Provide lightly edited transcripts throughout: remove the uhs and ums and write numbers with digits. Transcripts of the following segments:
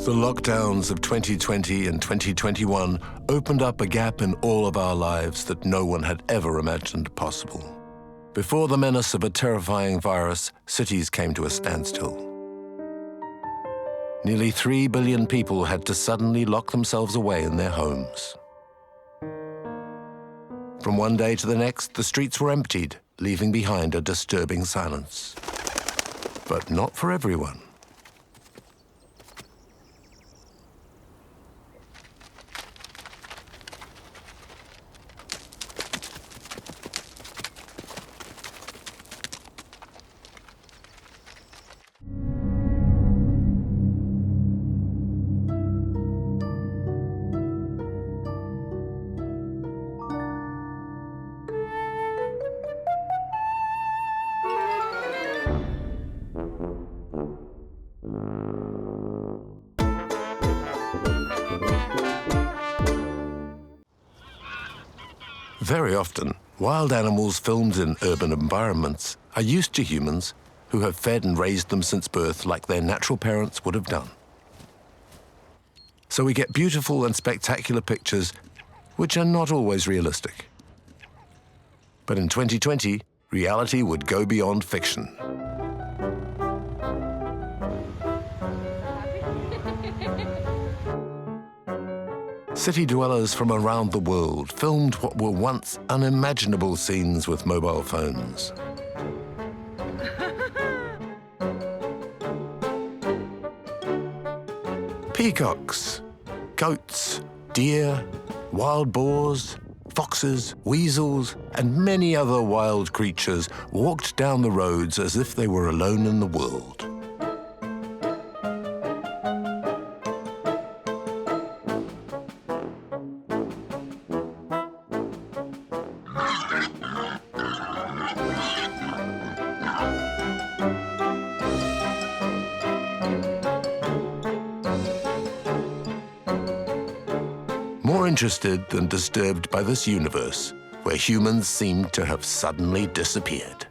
The lockdowns of 2020 and 2021 opened up a gap in all of our lives that no one had ever imagined possible. Before the menace of a terrifying virus, cities came to a standstill. Nearly 3 billion people had to suddenly lock themselves away in their homes. From one day to the next, the streets were emptied, leaving behind a disturbing silence. But not for everyone. Very often, wild animals filmed in urban environments are used to humans who have fed and raised them since birth like their natural parents would have done. So we get beautiful and spectacular pictures which are not always realistic. But in 2020, reality would go beyond fiction. City dwellers from around the world filmed what were once unimaginable scenes with mobile phones. Peacocks, goats, deer, wild boars, foxes, weasels, and many other wild creatures walked down the roads as if they were alone in the world. More interested than disturbed by this universe, where humans seem to have suddenly disappeared.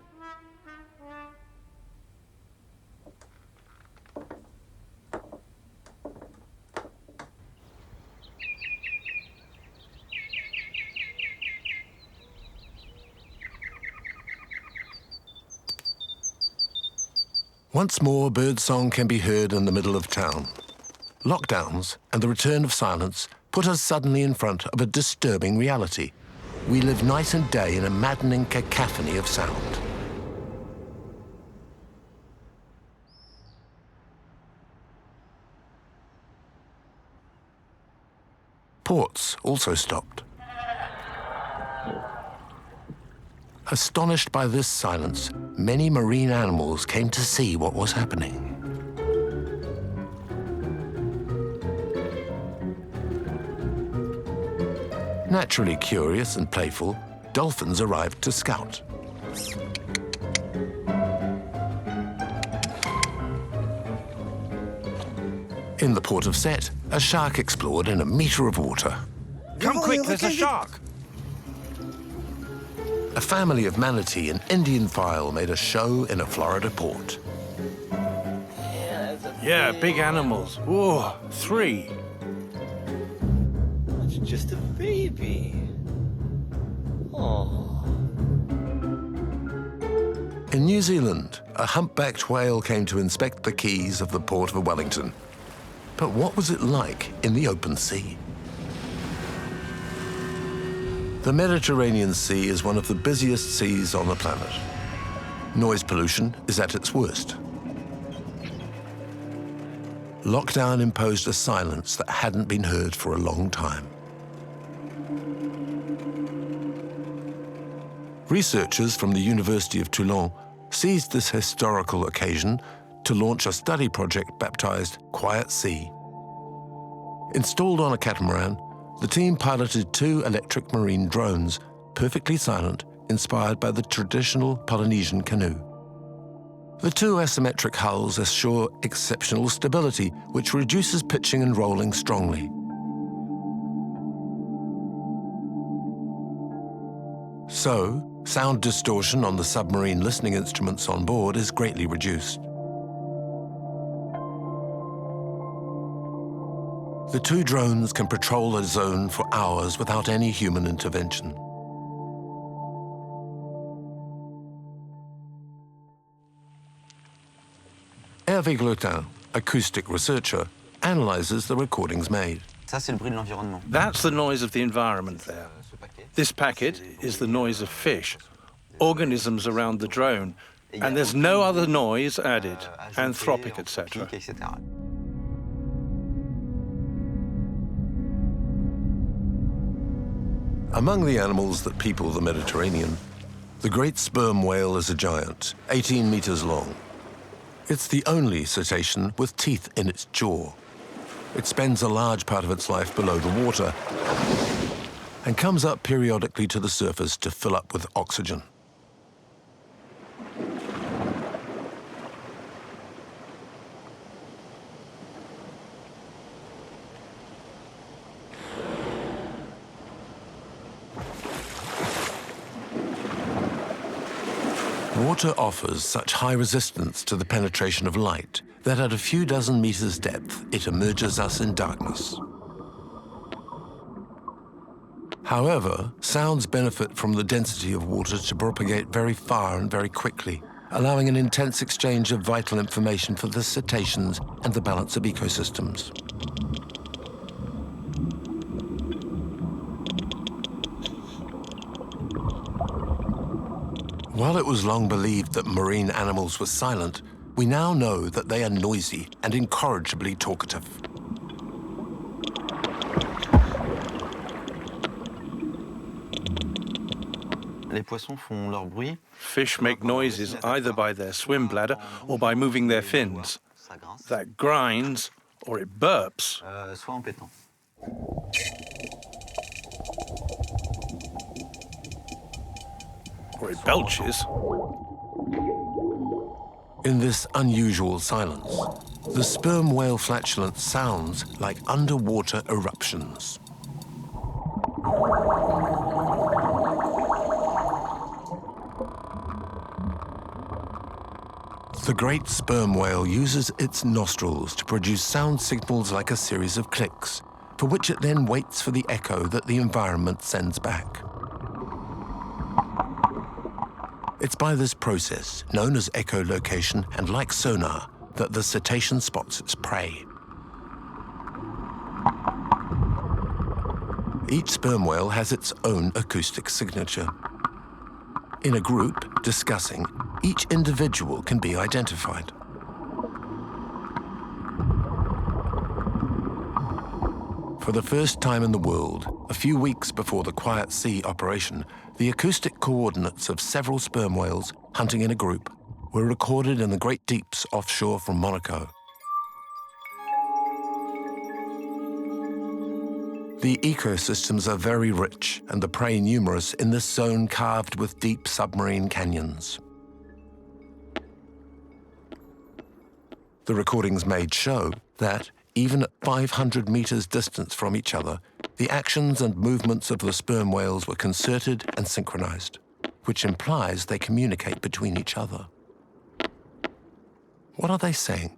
Once more, birdsong can be heard in the middle of town. Lockdowns and the return of silence put us suddenly in front of a disturbing reality. We live night and day in a maddening cacophony of sound. Ports also stopped. Astonished by this silence, many marine animals came to see what was happening. Naturally curious and playful, dolphins arrived to scout. In the port of Set, a shark explored in a meter of water. Come quick, there's a shark! A family of manatee and Indian file made a show in a Florida port. Yeah, big animals. Whoa, 3. It's just a baby. Oh. In New Zealand, a humpbacked whale came to inspect the quays of the port of Wellington. But what was it like in the open sea? The Mediterranean Sea is one of the busiest seas on the planet. Noise pollution is at its worst. Lockdown imposed a silence that hadn't been heard for a long time. Researchers from the University of Toulon seized this historical occasion to launch a study project baptized Quiet Sea. Installed on a catamaran, the team piloted 2 electric marine drones, perfectly silent, inspired by the traditional Polynesian canoe. The 2 asymmetric hulls assure exceptional stability, which reduces pitching and rolling strongly. So, sound distortion on the submarine listening instruments on board is greatly reduced. The two drones can patrol a zone for hours without any human intervention. Hervé Glotin, acoustic researcher, analyzes the recordings made. Ça, c'est le bruit de l'environnement. That's the noise of the environment there. This packet is the noise of fish, organisms around the drone, and there's no other noise added, anthropic, etc. Among the animals that people the Mediterranean, the great sperm whale is a giant, 18 meters long. It's the only cetacean with teeth in its jaw. It spends a large part of its life below the water and comes up periodically to the surface to fill up with oxygen. Water offers such high resistance to the penetration of light that at a few dozen meters depth, it immerses us in darkness. However, sounds benefit from the density of water to propagate very far and very quickly, allowing an intense exchange of vital information for the cetaceans and the balance of ecosystems. While it was long believed that marine animals were silent, we now know that they are noisy and incorrigibly talkative. Les poissons font leur bruit. Fish make noises either by their swim bladder or by moving their fins. That grinds or it burps. Soit en pétant. Or it belches. In this unusual silence, the sperm whale flatulence sounds like underwater eruptions. The great sperm whale uses its nostrils to produce sound signals like a series of clicks, for which it then waits for the echo that the environment sends back. It's by this process, known as echolocation and like sonar, that the cetacean spots its prey. Each sperm whale has its own acoustic signature. In a group discussing, each individual can be identified. For the first time in the world, a few weeks before the Quiet Sea operation, the acoustic coordinates of several sperm whales hunting in a group were recorded in the Great Deeps offshore from Monaco. The ecosystems are very rich and the prey numerous in this zone carved with deep submarine canyons. The recordings made show that, even at 500 meters distance from each other, the actions and movements of the sperm whales were concerted and synchronized, which implies they communicate between each other. What are they saying?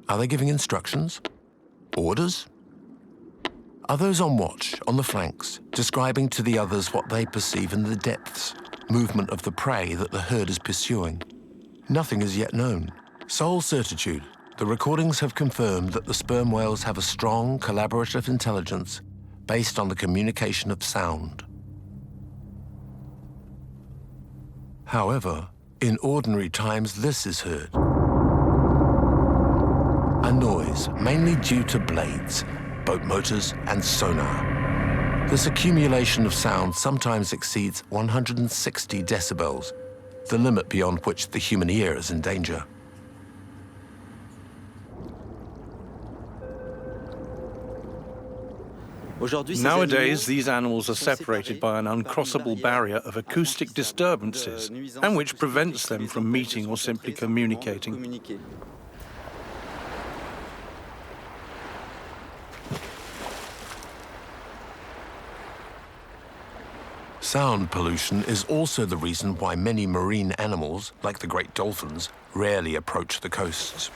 Are they giving instructions? Orders? Are those on watch, on the flanks, describing to the others what they perceive in the depths, movement of the prey that the herd is pursuing? Nothing is yet known. Sole certitude, the recordings have confirmed that the sperm whales have a strong collaborative intelligence based on the communication of sound. However, in ordinary times this is heard. A noise mainly due to blades, boat motors and sonar. This accumulation of sound sometimes exceeds 160 decibels, the limit beyond which the human ear is in danger. Nowadays, these animals are separated by an uncrossable barrier of acoustic disturbances, and which prevents them from meeting or simply communicating. Sound pollution is also the reason why many marine animals, like the great dolphins, rarely approach the coasts.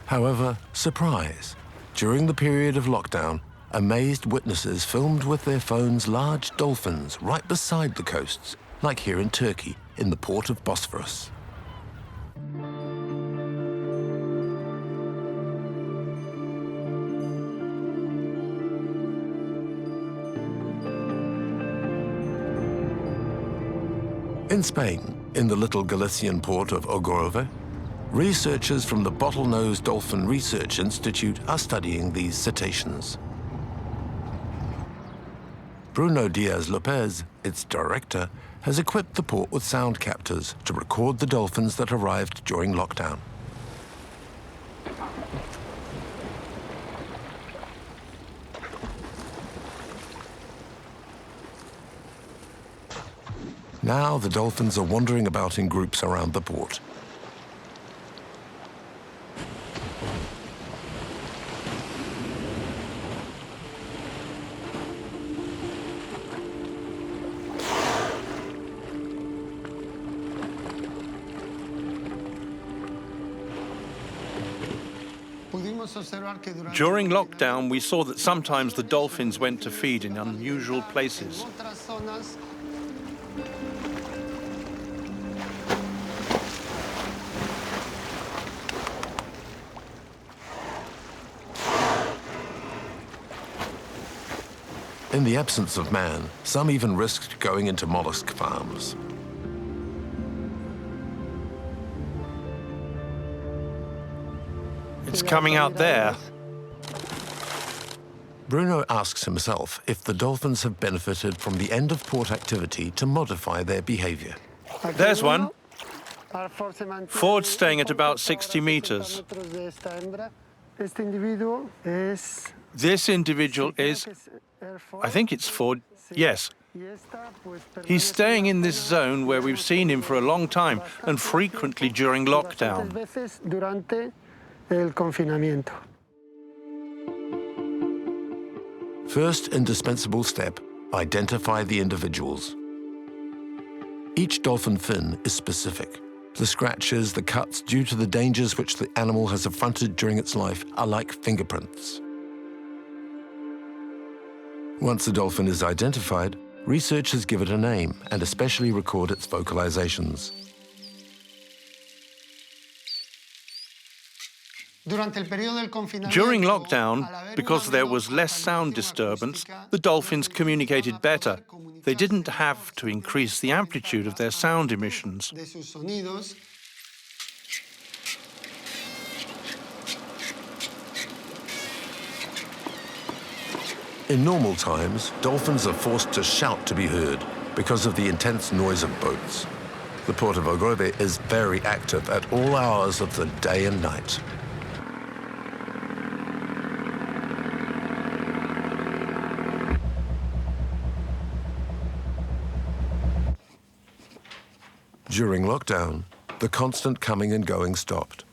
However, surprise. During the period of lockdown, amazed witnesses filmed with their phones large dolphins right beside the coasts, like here in Turkey, in the port of Bosphorus. In Spain, in the little Galician port of Ogrove, researchers from the Bottlenose Dolphin Research Institute are studying these cetaceans. Bruno Diaz-Lopez, its director, has equipped the port with sound captors to record the dolphins that arrived during lockdown. Now the dolphins are wandering about in groups around the port. During lockdown, we saw that sometimes the dolphins went to feed in unusual places. In the absence of man, some even risked going into mollusk farms. It's coming out there. Bruno asks himself if the dolphins have benefited from the end of port activity to modify their behavior. There's one. Ford's staying at about 60 meters. This individual is, I think it's Ford, yes. He's staying in this zone where we've seen him for a long time and frequently during lockdown. First indispensable step, identify the individuals. Each dolphin fin is specific. The scratches, the cuts due to the dangers which the animal has affronted during its life are like fingerprints. Once a dolphin is identified, researchers give it a name and especially record its vocalizations. During lockdown, because there was less sound disturbance, the dolphins communicated better. They didn't have to increase the amplitude of their sound emissions. In normal times, dolphins are forced to shout to be heard because of the intense noise of boats. The port of Ogrove is very active at all hours of the day and night. During lockdown, the constant coming and going stopped.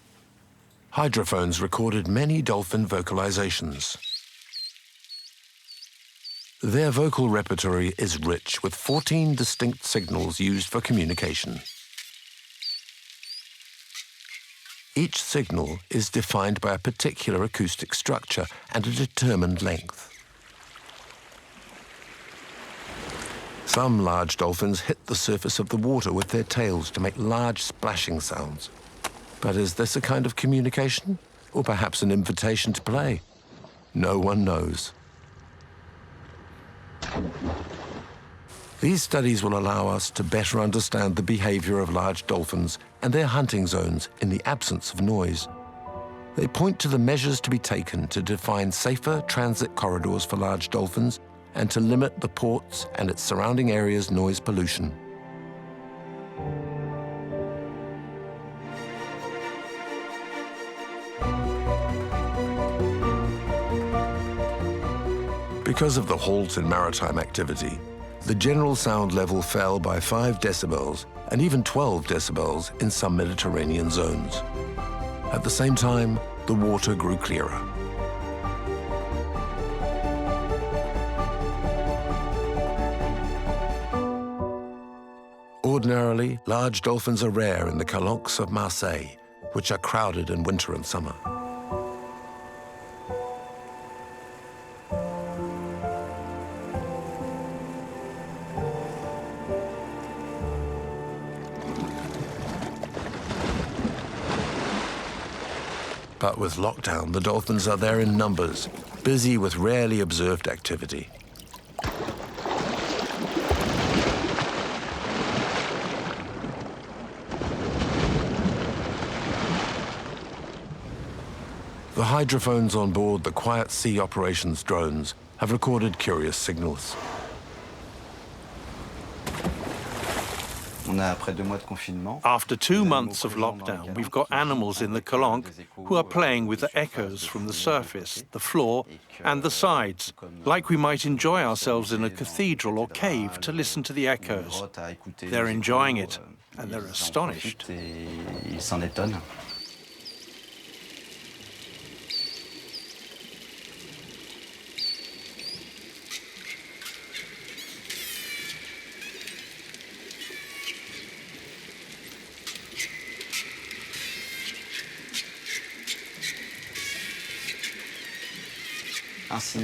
Hydrophones recorded many dolphin vocalizations. Their vocal repertory is rich, with 14 distinct signals used for communication. Each signal is defined by a particular acoustic structure and a determined length. Some large dolphins hit the surface of the water with their tails to make large splashing sounds. But is this a kind of communication? Or perhaps an invitation to play? No one knows. These studies will allow us to better understand the behavior of large dolphins and their hunting zones in the absence of noise. They point to the measures to be taken to define safer transit corridors for large dolphins and to limit the ports and its surrounding areas' noise pollution. Because of the halt in maritime activity, the general sound level fell by 5 decibels and even 12 decibels in some Mediterranean zones. At the same time, the water grew clearer. Ordinarily, large dolphins are rare in the calanques of Marseille, which are crowded in winter and summer. But with lockdown, the dolphins are there in numbers, busy with rarely observed activity. The hydrophones on board the Quiet Sea Operations drones have recorded curious signals. After 2 months of lockdown, we've got animals in the Calanque who are playing with the echoes from the surface, the floor, and the sides, like we might enjoy ourselves in a cathedral or cave to listen to the echoes. They're enjoying it, and they're astonished.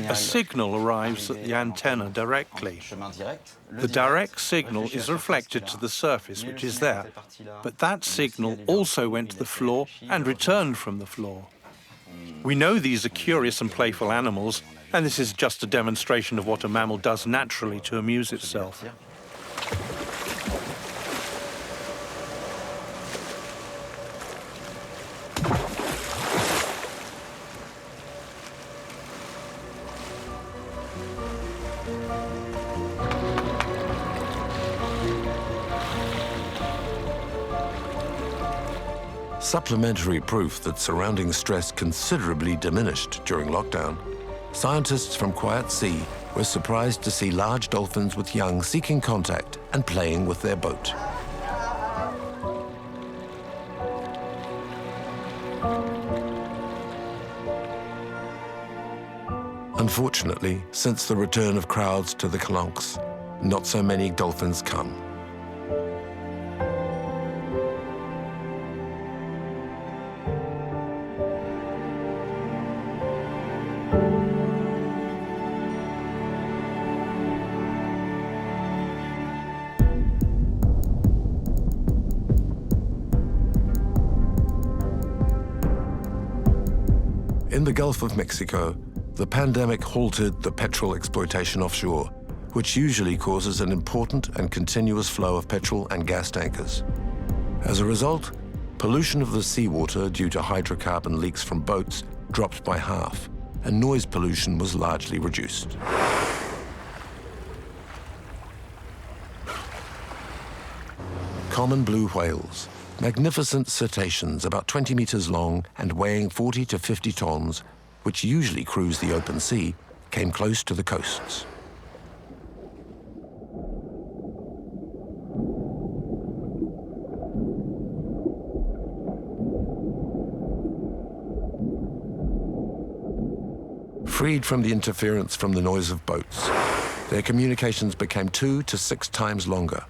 A signal arrives at the antenna directly. The direct signal is reflected to the surface, which is there, but that signal also went to the floor and returned from the floor. We know these are curious and playful animals, and this is just a demonstration of what a mammal does naturally to amuse itself. Supplementary proof that surrounding stress considerably diminished during lockdown. Scientists from Quiet Sea were surprised to see large dolphins with young seeking contact and playing with their boat. Unfortunately, since the return of crowds to the Calanques, not so many dolphins come. In the Gulf of Mexico, the pandemic halted the petrol exploitation offshore, which usually causes an important and continuous flow of petrol and gas tankers. As a result, pollution of the seawater due to hydrocarbon leaks from boats dropped by half, and noise pollution was largely reduced. Common blue whales, magnificent cetaceans about 20 meters long and weighing 40 to 50 tons, which usually cruise the open sea, came close to the coasts. Freed from the interference from the noise of boats, their communications became 2 to 6 times longer.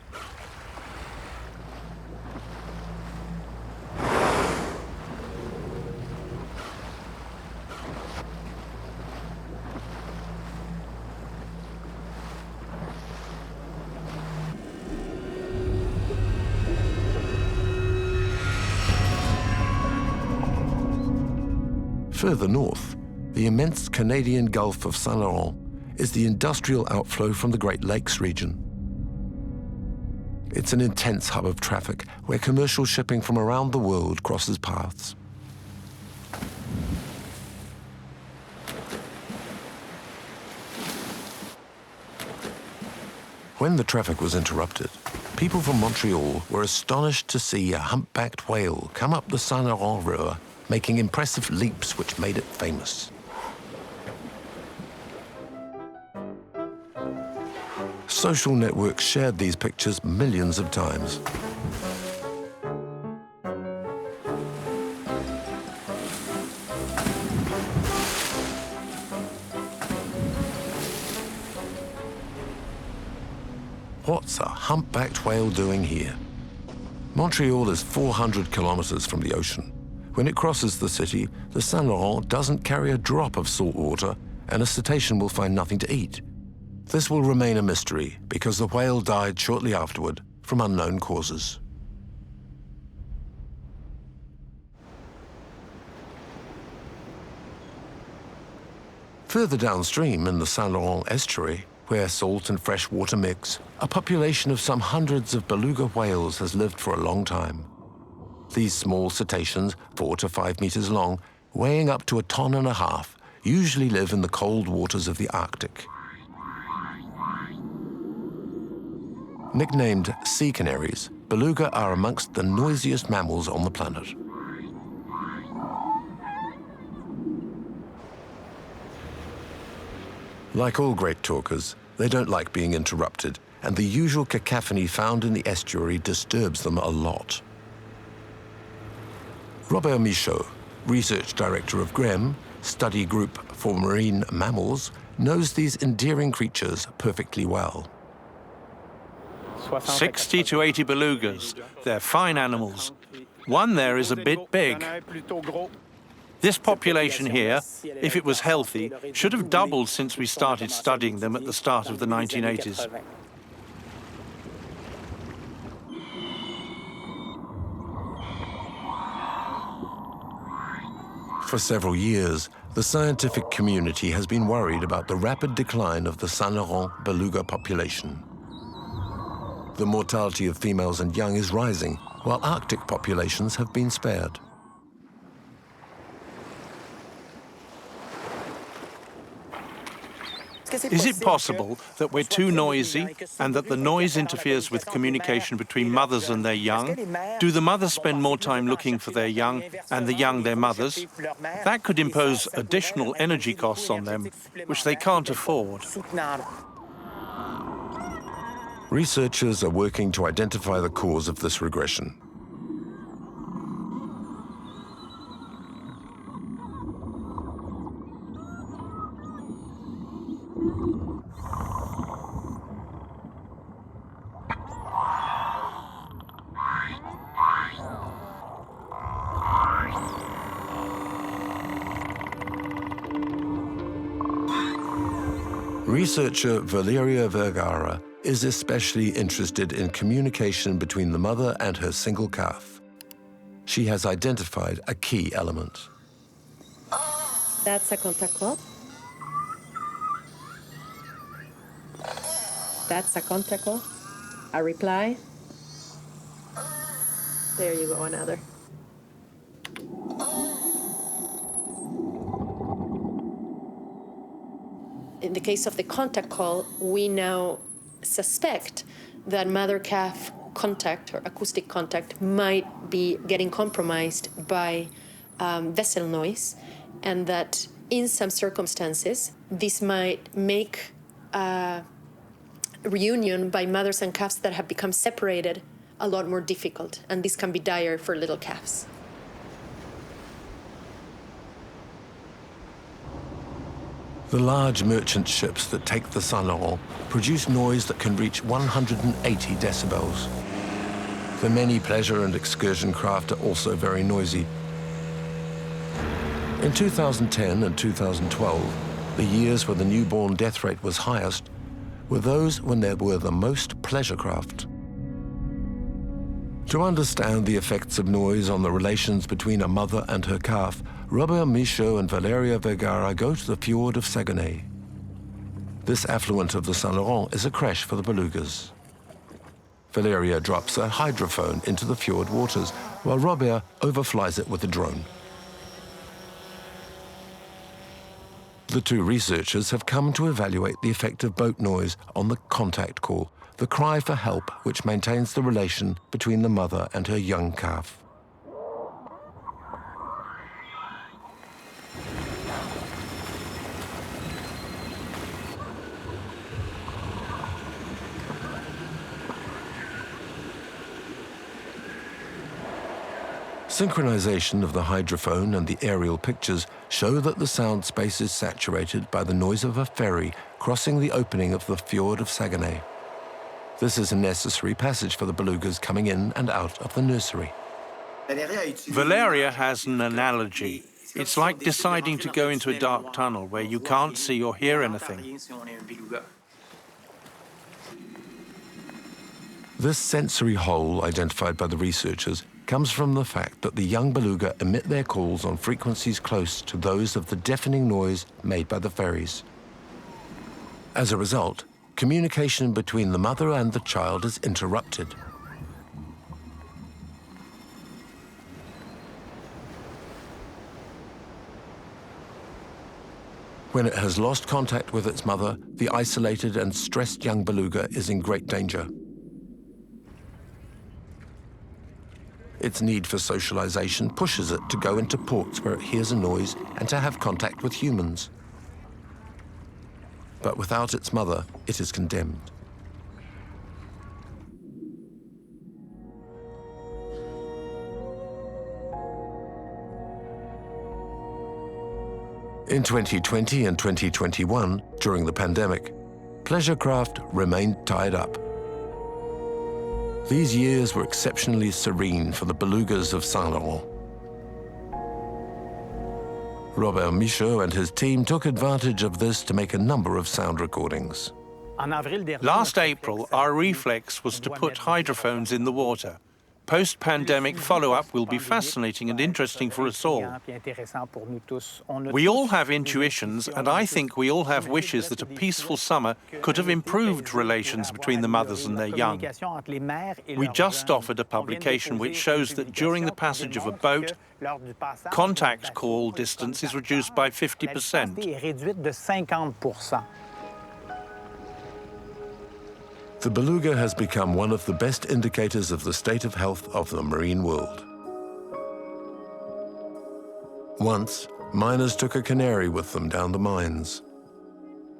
Further north, the immense Canadian Gulf of Saint Laurent is the industrial outflow from the Great Lakes region. It's an intense hub of traffic where commercial shipping from around the world crosses paths. When the traffic was interrupted, people from Montreal were astonished to see a humpbacked whale come up the Saint Laurent River, making impressive leaps which made it famous. Social networks shared these pictures millions of times. What's a humpbacked whale doing here? Montreal is 400 kilometers from the ocean. When it crosses the city, the Saint Laurent doesn't carry a drop of salt water, and a cetacean will find nothing to eat. This will remain a mystery because the whale died shortly afterward from unknown causes. Further downstream in the Saint Laurent estuary, where salt and fresh water mix, a population of some hundreds of beluga whales has lived for a long time. These small cetaceans, 4 to 5 meters long, weighing up to 1.5 tons, usually live in the cold waters of the Arctic. Nicknamed sea canaries, beluga are amongst the noisiest mammals on the planet. Like all great talkers, they don't like being interrupted, and the usual cacophony found in the estuary disturbs them a lot. Robert Michaud, research director of GREM, Study Group for Marine Mammals, knows these endearing creatures perfectly well. 60 to 80 belugas. They're fine animals. One there is a bit big. This population here, if it was healthy, should have doubled since we started studying them at the start of the 1980s. For several years, the scientific community has been worried about the rapid decline of the Saint Laurent beluga population. The mortality of females and young is rising, while Arctic populations have been spared. Is it possible that we're too noisy and that the noise interferes with communication between mothers and their young? Do the mothers spend more time looking for their young and the young their mothers? That could impose additional energy costs on them, which they can't afford. Researchers are working to identify the cause of this regression. Researcher Valeria Vergara is especially interested in communication between the mother and her single calf. She has identified a key element. That's a contact call. That's a contact call. A reply. There you go, another. In the case of the contact call, we now suspect that mother-calf contact or acoustic contact might be getting compromised by vessel noise, and that in some circumstances, this might make reunion by mothers and calves that have become separated a lot more difficult, and this can be dire for little calves. The large merchant ships that take the Saint Laurent produce noise that can reach 180 decibels. The many pleasure and excursion craft are also very noisy. In 2010 and 2012, the years where the newborn death rate was highest were those when there were the most pleasure craft. To understand the effects of noise on the relations between a mother and her calf, Robert Michaud and Valeria Vergara go to the fjord of Saguenay. This affluent of the Saint Laurent is a creche for the belugas. Valeria drops a hydrophone into the fjord waters, while Robert overflies it with a drone. The two researchers have come to evaluate the effect of boat noise on the contact call, the cry for help which maintains the relation between the mother and her young calf. Synchronization of the hydrophone and the aerial pictures show that the sound space is saturated by the noise of a ferry crossing the opening of the fjord of Saguenay. This is a necessary passage for the belugas coming in and out of the nursery. Valeria has an analogy. It's like deciding to go into a dark tunnel where you can't see or hear anything. This sensory hole identified by the researchers comes from the fact that the young beluga emit their calls on frequencies close to those of the deafening noise made by the ferries. As a result, communication between the mother and the child is interrupted. When it has lost contact with its mother, the isolated and stressed young beluga is in great danger. Its need for socialization pushes it to go into ports where it hears a noise and to have contact with humans. But without its mother, it is condemned. In 2020 and 2021, during the pandemic, pleasure craft remained tied up. These years were exceptionally serene for the belugas of Saint-Laurent. Robert Michaud and his team took advantage of this to make a number of sound recordings. Last April, our reflex was to put hydrophones in the water. Post-pandemic follow-up will be fascinating and interesting for us all. We all have intuitions, and I think we all have wishes that a peaceful summer could have improved relations between the mothers and their young. We just offered a publication which shows that during the passage of a boat, contact call distance is reduced by 50%. The beluga has become one of the best indicators of the state of health of the marine world. Once, miners took a canary with them down the mines.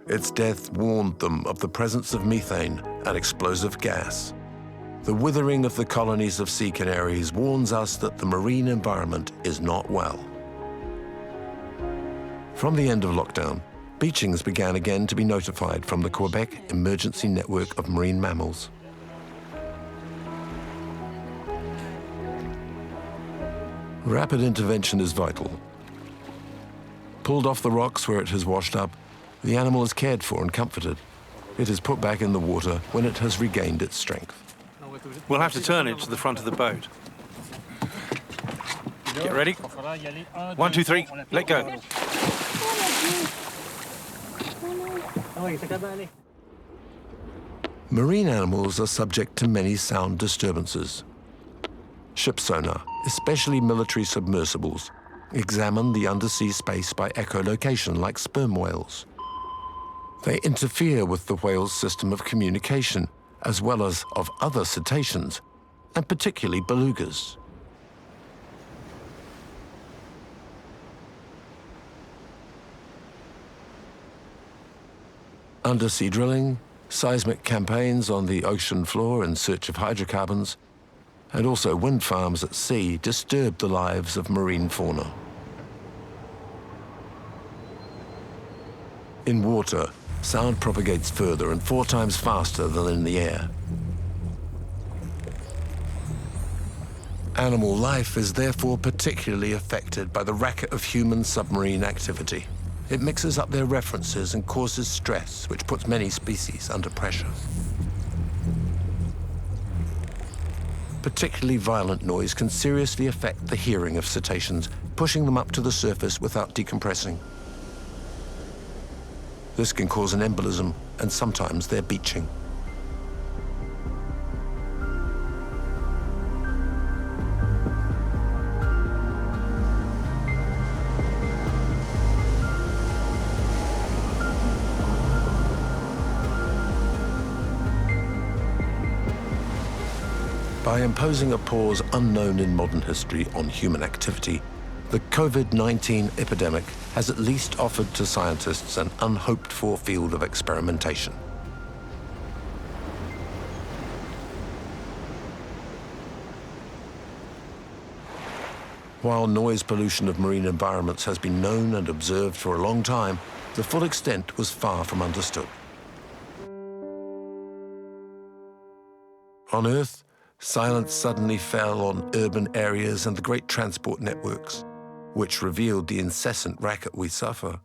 Its death warned them of the presence of methane, an explosive gas. The withering of the colonies of sea canaries warns us that the marine environment is not well. From the end of lockdown, beachings began again to be notified from the Quebec Emergency Network of Marine Mammals. Rapid intervention is vital. Pulled off the rocks where it has washed up, the animal is cared for and comforted. It is put back in the water when it has regained its strength. We'll have to turn it to the front of the boat. Get ready. 1, 2, 3, let go. Marine animals are subject to many sound disturbances. Ship sonar, especially military submersibles, examine the undersea space by echolocation like sperm whales. They interfere with the whale's system of communication, as well as of other cetaceans, and particularly belugas. Undersea drilling, seismic campaigns on the ocean floor in search of hydrocarbons, and also wind farms at sea disturb the lives of marine fauna. In water, sound propagates further and 4 times faster than in the air. Animal life is therefore particularly affected by the racket of human submarine activity. It mixes up their references and causes stress, which puts many species under pressure. Particularly violent noise can seriously affect the hearing of cetaceans, pushing them up to the surface without decompressing. This can cause an embolism and sometimes their beaching. By imposing a pause unknown in modern history on human activity, the COVID-19 epidemic has at least offered to scientists an unhoped-for field of experimentation. While noise pollution of marine environments has been known and observed for a long time, the full extent was far from understood. On Earth, silence suddenly fell on urban areas and the great transport networks, which revealed the incessant racket we suffer.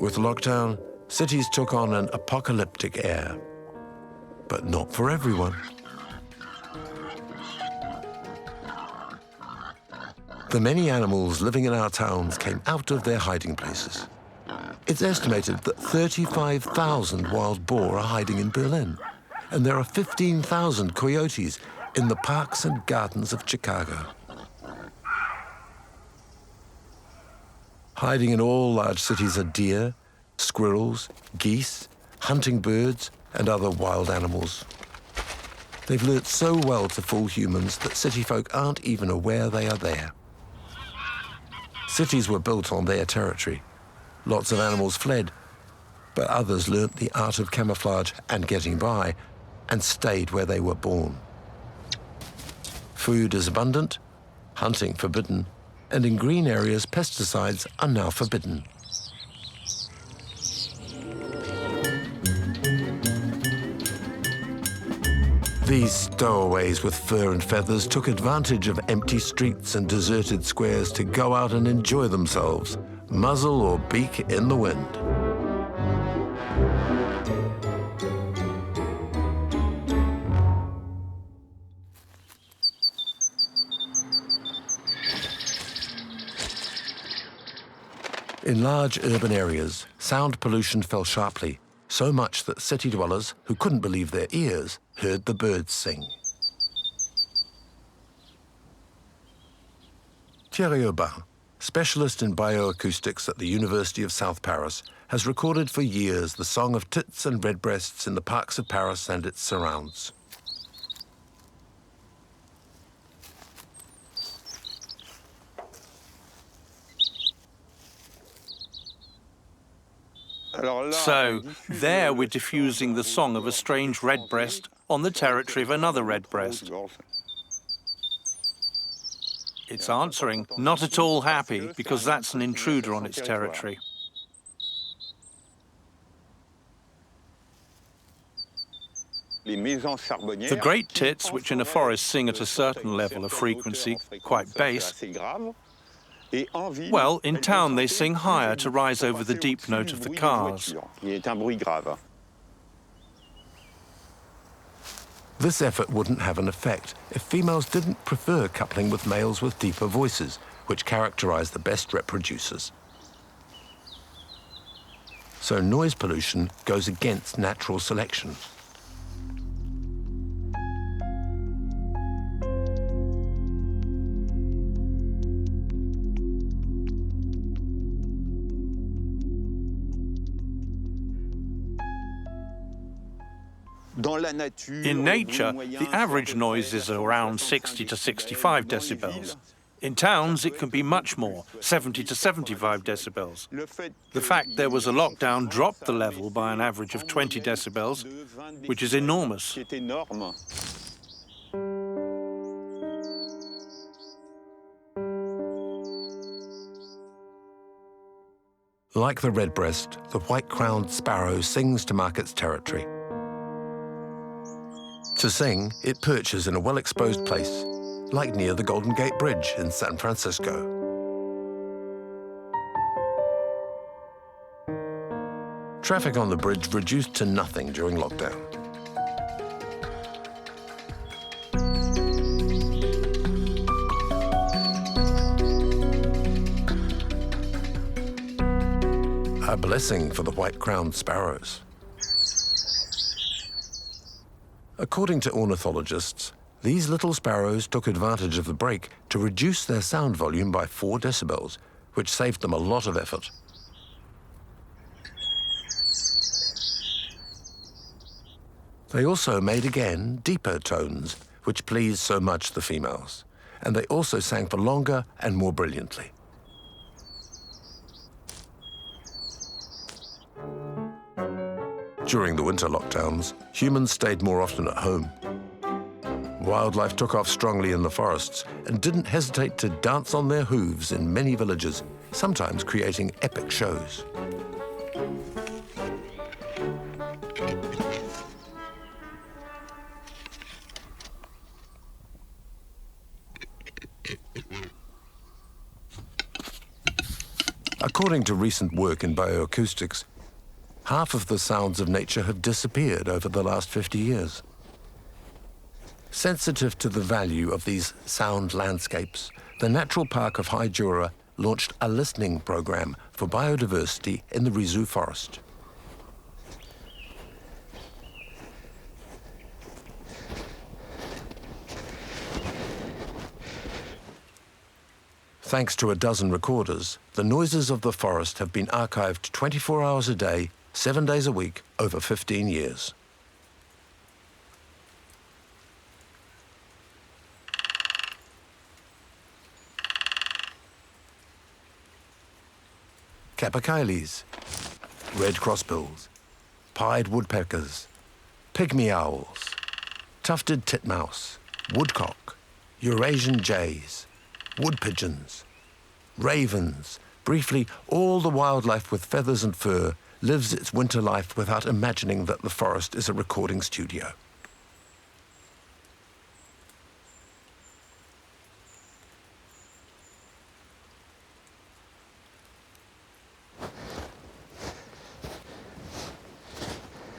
With lockdown, cities took on an apocalyptic air. But not for everyone. The many animals living in our towns came out of their hiding places. It's estimated that 35,000 wild boar are hiding in Berlin, and there are 15,000 coyotes in the parks and gardens of Chicago. Hiding in all large cities are deer, squirrels, geese, hunting birds, and other wild animals. They've learnt so well to fool humans that city folk aren't even aware they are there. Cities were built on their territory. Lots of animals fled, but others learnt the art of camouflage and getting by, and stayed where they were born. Food is abundant, hunting forbidden, and in green areas pesticides are now forbidden. These stowaways with fur and feathers took advantage of empty streets and deserted squares to go out and enjoy themselves, muzzle or beak in the wind. In large urban areas, sound pollution fell sharply, so much that city dwellers who couldn't believe their ears heard the birds sing. Thierry Aubin, specialist in bioacoustics at the University of South Paris, has recorded for years the song of tits and redbreasts in the parks of Paris and its surrounds. So, there we're diffusing the song of a strange redbreast on the territory of another redbreast. It's answering, not at all happy, because that's an intruder on its territory. The great tits, which in a forest sing at a certain level of frequency, quite bass, well, in town they sing higher to rise over the deep note of the cars. This effort wouldn't have an effect if females didn't prefer coupling with males with deeper voices, which characterize the best reproducers. So noise pollution goes against natural selection. In nature, the average noise is around 60 to 65 decibels. In towns, it can be much more, 70 to 75 decibels. The fact there was a lockdown dropped the level by an average of 20 decibels, which is enormous. Like the redbreast, the white-crowned sparrow sings to mark its territory. To sing, it perches in a well-exposed place, like near the Golden Gate Bridge in San Francisco. Traffic on the bridge reduced to nothing during lockdown. A blessing for the white-crowned sparrows. According to ornithologists, these little sparrows took advantage of the break to reduce their sound volume by 4 decibels, which saved them a lot of effort. They also made again deeper tones, which pleased so much the females, and they also sang for longer and more brilliantly. During the winter lockdowns, humans stayed more often at home. Wildlife took off strongly in the forests and didn't hesitate to dance on their hooves in many villages, sometimes creating epic shows. According to recent work in bioacoustics, Half of the sounds of nature have disappeared over the last 50 years. Sensitive to the value of these sound landscapes, the Natural Park of High Jura launched a listening program for biodiversity in the Rizu forest. Thanks to a dozen recorders, the noises of the forest have been archived 24 hours a day, 7 days a week, over 15 years. Capercaillies, red crossbills, pied woodpeckers, pygmy owls, tufted titmouse, woodcock, Eurasian jays, wood pigeons, ravens, briefly, all the wildlife with feathers and fur lives its winter life without imagining that the forest is a recording studio.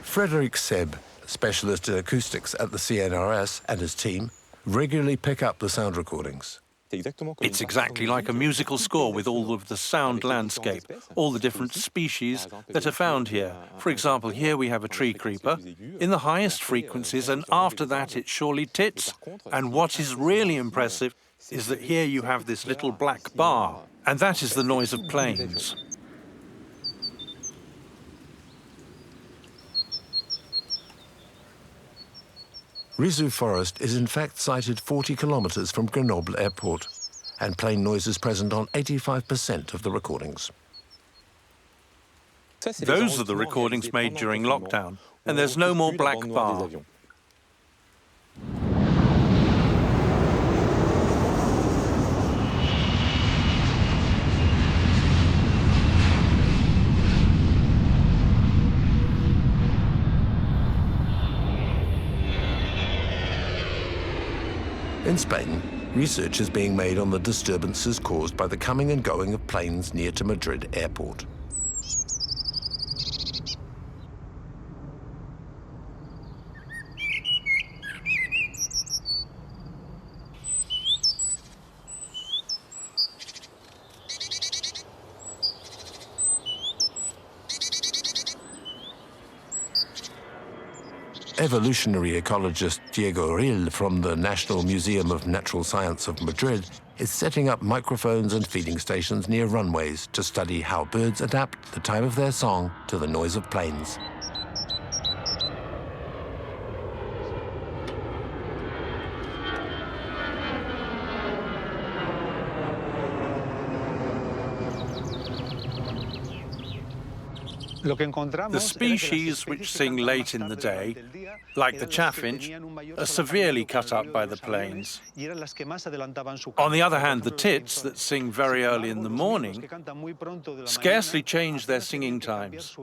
Frederick Seb, specialist in acoustics at the CNRS, and his team regularly pick up the sound recordings. It's exactly like a musical score with all of the sound landscape, all the different species that are found here. For example, here we have a tree creeper in the highest frequencies, and after that it's surely tits. And what is really impressive is that here you have this little black bar, and that is the noise of planes. Rizu Forest is in fact sited 40 kilometers from Grenoble Airport, and plane noise is present on 85% of the recordings. Those are the recordings made during lockdown, and there's no more black bar. In Spain, research is being made on the disturbances caused by the coming and going of planes near to Madrid airport. Evolutionary ecologist Diego Ril from the National Museum of Natural Science of Madrid is setting up microphones and feeding stations near runways to study how birds adapt the time of their song to the noise of planes. The species which sing late in the day, like the chaffinch, are severely cut up by the planes. On the other hand, the tits that sing very early in the morning scarcely change their singing times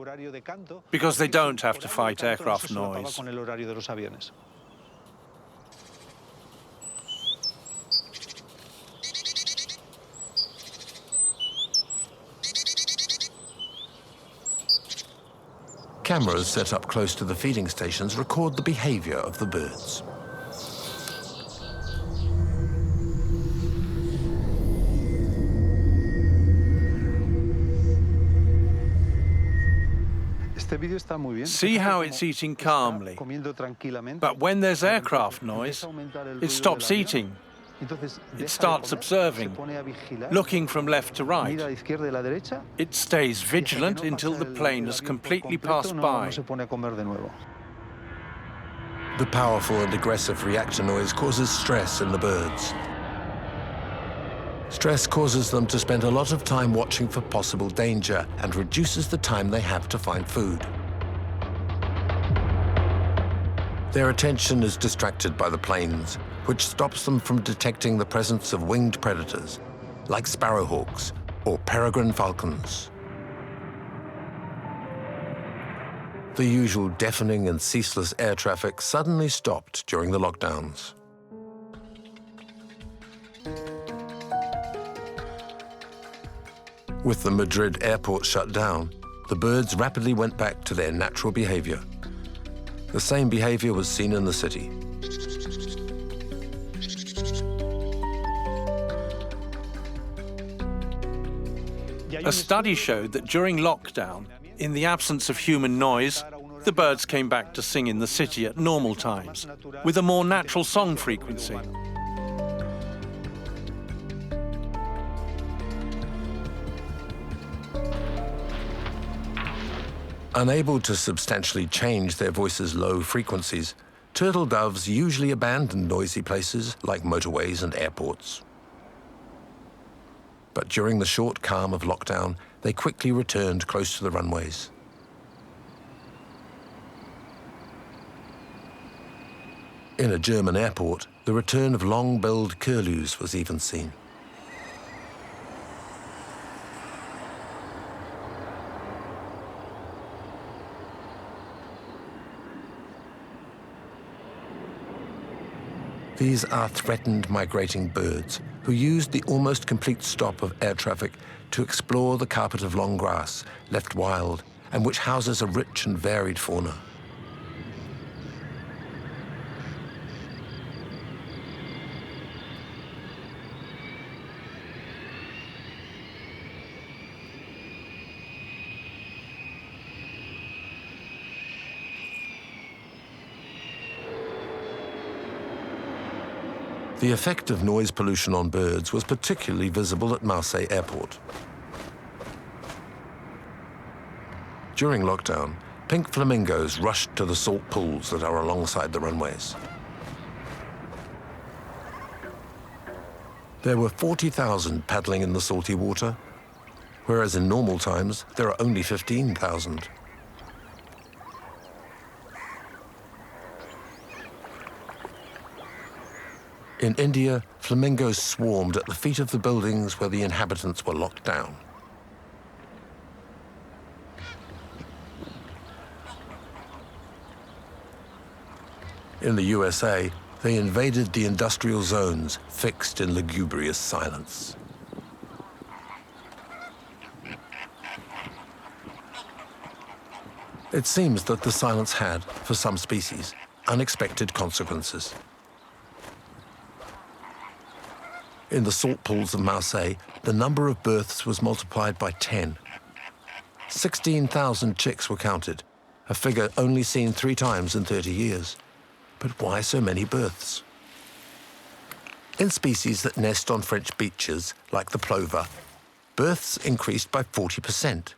because they don't have to fight aircraft noise. Cameras set up close to the feeding stations record the behavior of the birds. See how it's eating calmly, but when there's aircraft noise, it stops eating. It starts observing, looking from left to right. It stays vigilant until the plane has completely passed by. The powerful and aggressive reactor noise causes stress in the birds. Stress causes them to spend a lot of time watching for possible danger and reduces the time they have to find food. Their attention is distracted by the planes, which stops them from detecting the presence of winged predators, like sparrowhawks or peregrine falcons. The usual deafening and ceaseless air traffic suddenly stopped during the lockdowns. With the Madrid airport shut down, the birds rapidly went back to their natural behavior. The same behavior was seen in the city. A study showed that during lockdown, in the absence of human noise, the birds came back to sing in the city at normal times, with a more natural song frequency. Unable to substantially change their voices' low frequencies, turtle doves usually abandon noisy places like motorways and airports. But during the short calm of lockdown, they quickly returned close to the runways. In a German airport, the return of long-billed curlews was even seen. These are threatened migrating birds who used the almost complete stop of air traffic to explore the carpet of long grass left wild and which houses a rich and varied fauna. The effect of noise pollution on birds was particularly visible at Marseille Airport. During lockdown, pink flamingos rushed to the salt pools that are alongside the runways. There were 40,000 paddling in the salty water, whereas in normal times there are only 15,000. In India, flamingos swarmed at the feet of the buildings where the inhabitants were locked down. In the USA, they invaded the industrial zones, fixed in lugubrious silence. It seems that the silence had, for some species, unexpected consequences. In the salt pools of Marseille, the number of births was multiplied by 10. 16,000 chicks were counted, a figure only seen 3 times in 30 years. But why so many births? In species that nest on French beaches, like the plover, births increased by 40%.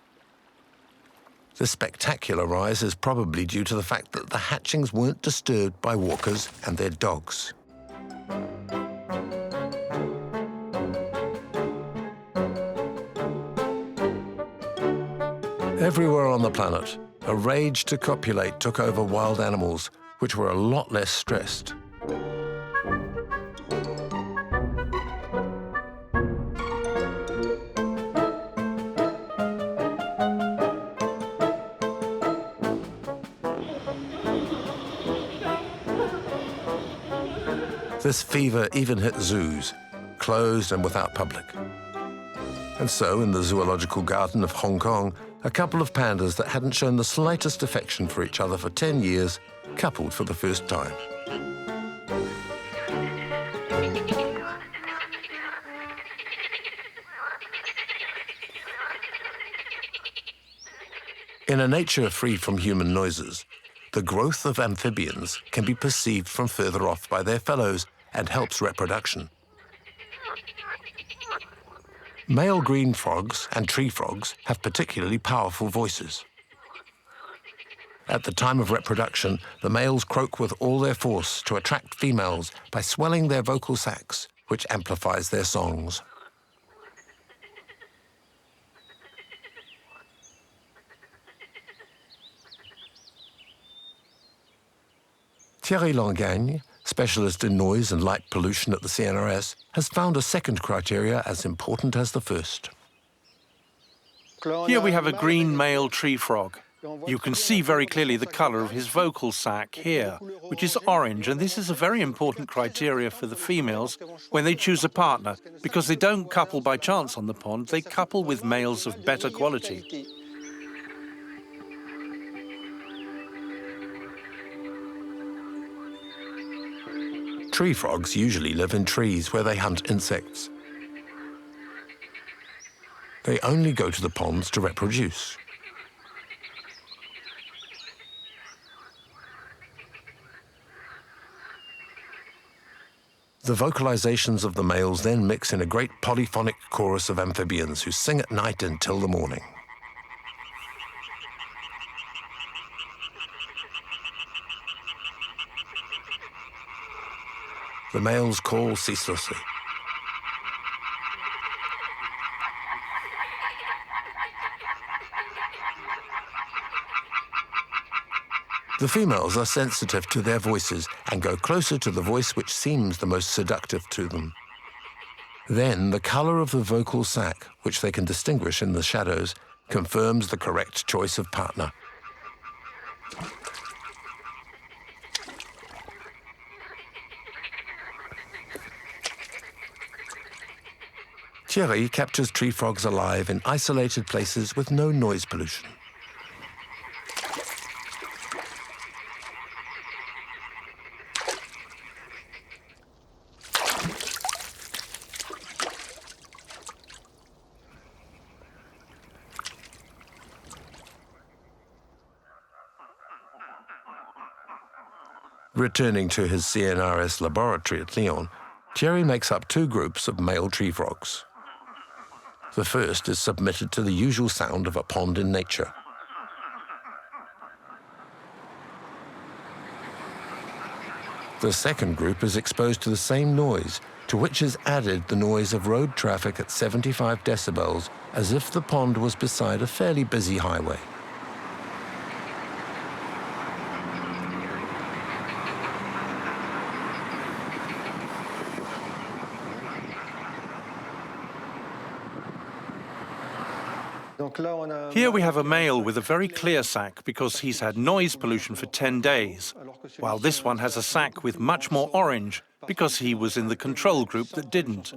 This spectacular rise is probably due to the fact that the hatchings weren't disturbed by walkers and their dogs. Everywhere on the planet, a rage to copulate took over wild animals, which were a lot less stressed. This fever even hit zoos, closed and without public. And so, in the zoological garden of Hong Kong, a couple of pandas that hadn't shown the slightest affection for each other for 10 years coupled for the first time. In a nature free from human noises, the growth of amphibians can be perceived from further off by their fellows and helps reproduction. Male green frogs and tree frogs have particularly powerful voices. At the time of reproduction, the males croak with all their force to attract females by swelling their vocal sacs, which amplifies their songs. Thierry Langagne, specialist in noise and light pollution at the CNRS, has found a second criteria as important as the first. Here we have a green male tree frog. You can see very clearly the color of his vocal sac here, which is orange, and this is a very important criteria for the females when they choose a partner, because they don't couple by chance on the pond, they couple with males of better quality. Tree frogs usually live in trees where they hunt insects. They only go to the ponds to reproduce. The vocalizations of the males then mix in a great polyphonic chorus of amphibians who sing at night until the morning. The males call ceaselessly. The females are sensitive to their voices and go closer to the voice which seems the most seductive to them. Then the color of the vocal sac, which they can distinguish in the shadows, confirms the correct choice of partner. Thierry captures tree frogs alive in isolated places with no noise pollution. Returning to his CNRS laboratory at Lyon, Thierry makes up two groups of male tree frogs. The first is submitted to the usual sound of a pond in nature. The second group is exposed to the same noise, to which is added the noise of road traffic at 75 decibels, as if the pond was beside a fairly busy highway. Here we have a male with a very clear sac because he's had noise pollution for 10 days, while this one has a sac with much more orange because he was in the control group that didn't.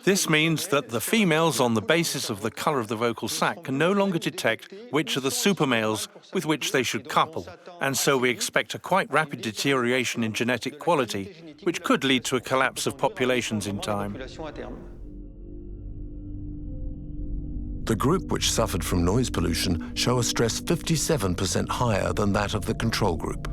This means that the females, on the basis of the color of the vocal sac, can no longer detect which are the supermales with which they should couple, and so we expect a quite rapid deterioration in genetic quality, which could lead to a collapse of populations in time. The group which suffered from noise pollution show a stress 57% higher than that of the control group.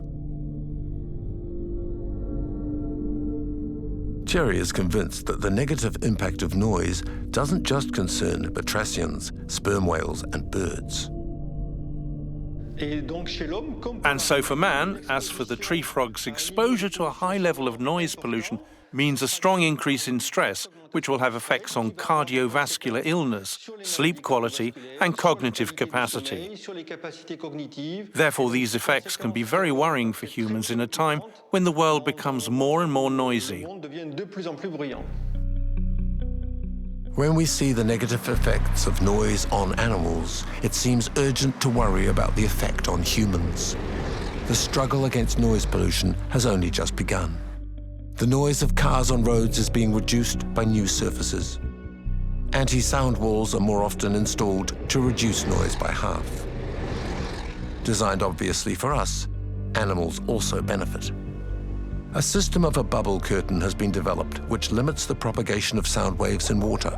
Thierry is convinced that the negative impact of noise doesn't just concern batracians, sperm whales, and birds. And so for man, as for the tree frogs, exposure to a high level of noise pollution means a strong increase in stress, which will have effects on cardiovascular illness, sleep quality, and cognitive capacity. Therefore, these effects can be very worrying for humans in a time when the world becomes more and more noisy. When we see the negative effects of noise on animals, it seems urgent to worry about the effect on humans. The struggle against noise pollution has only just begun. The noise of cars on roads is being reduced by new surfaces. Anti-sound walls are more often installed to reduce noise by half. Designed obviously for us, animals also benefit. A system of a bubble curtain has been developed which limits the propagation of sound waves in water.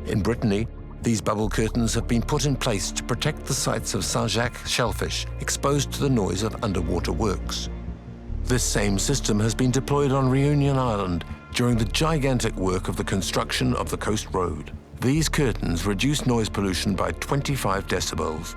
In Brittany, these bubble curtains have been put in place to protect the sites of Saint-Jacques shellfish exposed to the noise of underwater works. This same system has been deployed on Reunion Island during the gigantic work of the construction of the coast road. These curtains reduce noise pollution by 25 decibels.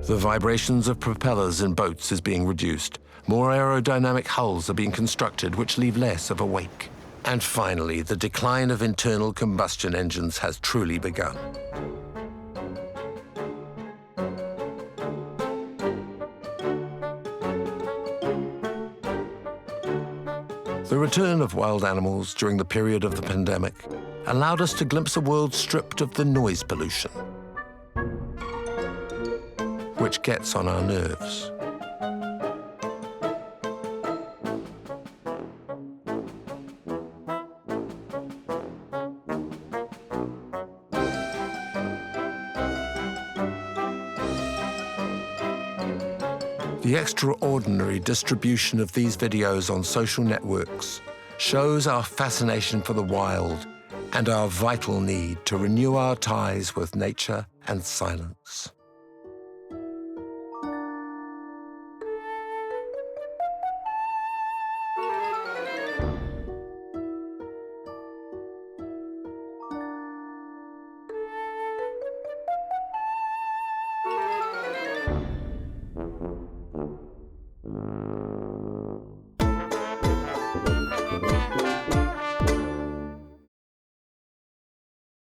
The vibrations of propellers in boats is being reduced. More aerodynamic hulls are being constructed which leave less of a wake. And finally, the decline of internal combustion engines has truly begun. The return of wild animals during the period of the pandemic allowed us to glimpse a world stripped of the noise pollution, which gets on our nerves. The extraordinary distribution of these videos on social networks shows our fascination for the wild and our vital need to renew our ties with nature and silence.